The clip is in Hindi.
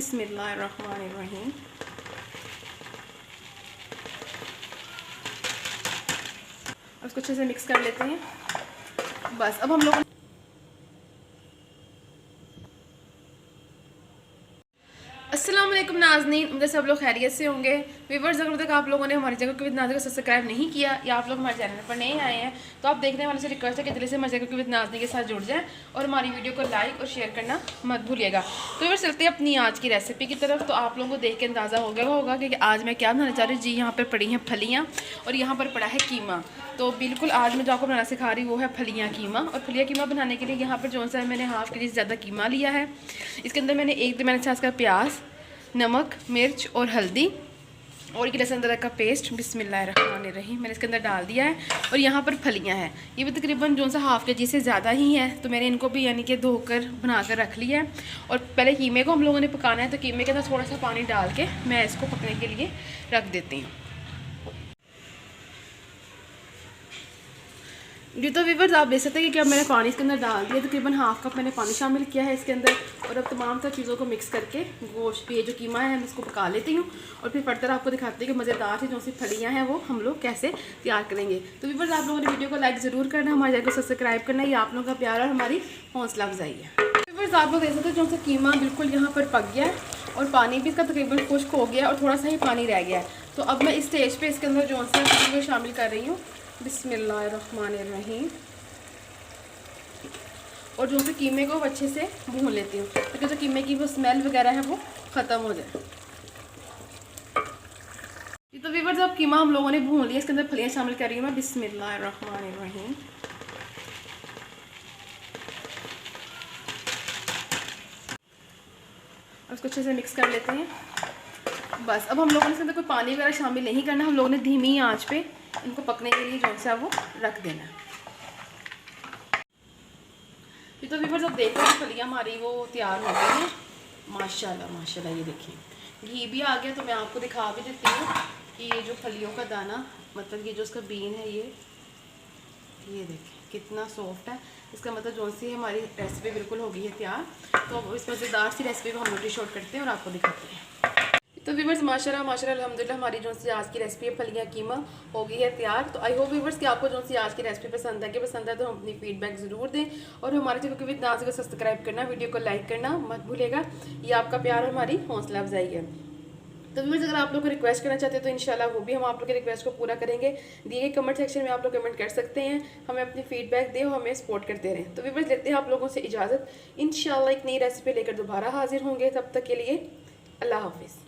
बिस्मिल्लाहिर्रहमानिर्रहीम। उसको अच्छे से मिक्स कर लेते हैं। बस अब हम लोग अस्सलाम वालेकुम नाज़नीन, उम्मीद सब लोग खैरियत से होंगे। व्यूअर्स, अगर तक आप लोगों ने हमारे चैनल को विद नाज़नीन को सब्सक्राइब नहीं किया या आप लोग हमारे चैनल पर नए आए हैं तो आप देखने वाले से रिक्वेस्ट है कि जल्दी से हमारे चैनल को विद नाज़नीन के साथ जुड़ जाएं और हमारी वीडियो को लाइक और शेयर करना मत भूलिएगा। तो व्यूअर्स, चलते हैं अपनी आज की रेसिपी की तरफ। तो आप लोगों को देख के अंदाज़ा हो गया होगा कि आज मैं क्या बनाना चाह रही हूँ। जी, यहाँ पर पड़ी हैं फलियाँ और यहाँ पर पड़ा है कीमा। तो बिल्कुल आज मैं जो आपको बनाना सिखा रही हूँ वो है फलियाँ कीमा। और फलियाँ कीमा बनाने के लिए यहाँ पर जो सा मैंने हाफ़ के जी से ज़्यादा कीमा लिया है। इसके अंदर मैंने एक मैंने साइज़ का प्याज, नमक, मिर्च और हल्दी और ये लहसुन अदरक का पेस्ट बिस्मिल्लाहिर्रहमानिर्रहीम मैंने इसके अंदर डाल दिया है। और यहाँ पर फलियाँ हैं, ये भी तकरीबन जो सा हाफ़ के जी से ज़्यादा ही है। तो मैंने इनको भी यानी कि धोकर बनाकर रख लिया है। और पहले कीमे को हम लोगों ने पकाना है, तो कीमे के अंदर थोड़ा सा पानी डाल के मैं इसको पकने के लिए रख देती हूँ। जी, तो व्यूअर्स, आप देख सकते हैं कि अब मैंने पानी इसके अंदर डाल दिया। तकरीबन हाफ़ कप मैंने पानी शामिल किया है इसके अंदर। और अब तमाम सब चीज़ों को मिक्स करके गोश्त ये जो कीमा है मैं इसको पका लेती हूँ। और फिर फर्दर आपको दिखाती हूँ कि मज़ेदार सी जो सी फलियाँ हैं वो हम लोग कैसे तैयार करेंगे। तो व्यूअर्स, आप लोगों ने वीडियो को लाइक ज़रूर करना, हमारे चैनल को सब्सक्राइब करना। ये आप लोगों का प्यार और हमारी हौसला अफजाई है। व्यूअर्स, आप लोग देख सकते हैं जो सा कीमा बिल्कुल यहाँ पर पक गया है और पानी भी इसका तकरीबन खुश्क हो गया और थोड़ा सा ही पानी रह गया है। तो अब मैं इस स्टेज पर इसके अंदर जो सा चीज़ शामिल कर रही हूँ बिस्मिल्लाहिर्रहमानिर्रहीम। और जो से कीमे को अच्छे से भून लेती हूँ ताकि जो कीमे की वो स्मेल वगैरह है वो ख़त्म हो जाए। तो व्यूअर्स, अब कीमा हम लोगों ने भून लिया। इसके अंदर फलियाँ शामिल कर रही हूँ मैं बिस्मिल्लाहिर्रहमानिर्रहीम। और उसको अच्छे से मिक्स कर लेते हैं। बस अब हम लोगों ने इसके अंदर कोई पानी वगैरह शामिल नहीं करना। हम लोगों ने धीमी आंच पे इनको पकने के लिए जो सा वो रख देना है। तो व्यूअर्स, अब देखो फलियाँ हमारी वो तैयार हो गई हैं। माशाल्लाह माशाल्लाह, ये देखिए घी भी आ गया। तो मैं आपको दिखा भी देती हूँ कि ये जो फलियों का दाना मतलब ये जो उसका बीन है ये देखिए कितना सॉफ्ट है। इसका मतलब जो सी हमारी रेसिपी बिल्कुल हो गई है तैयार। तो अब इस मज़ेदार सी रेसिपी को हम लोग डिश आउट करते हैं और आपको दिखाते हैं। तो व्यूअर्स, माशाल्लाह माशाल्लाह अल्हम्दुलिल्लाह हमारी जो सी आज की रेसिपी है फलियाँ कीमा हो गई है तैयार। तो आई होप व्यूअर्स कि आपको जो सी आज की रेसिपी पसंद है। कि पसंद है तो हम अपनी फीडबैक ज़रूर दें और हमारे चैनल को विद नाज़नीन को सब्सक्राइब करना, वीडियो को लाइक करना मत भूलिएगा। ये आपका प्यार और हमारी हौसला अफजाई है। तो व्यूअर्स, अगर आप लोग को रिक्वेस्ट करना चाहते हैं तो इंशाल्लाह वो भी हम आप लोग के रिक्वेस्ट को पूरा करेंगे। दिए गए कमेंट सेक्शन में आप लोग कमेंट कर सकते हैं, हमें अपनी फीडबैक दें और हमें सपोर्ट करते रहें। तो व्यूअर्स, लेते हैं आप लोगों से इजाज़त। इंशाल्लाह एक नई रेसिपी लेकर दोबारा हाजिर होंगे। तब तक के लिए अल्लाह हाफिज़।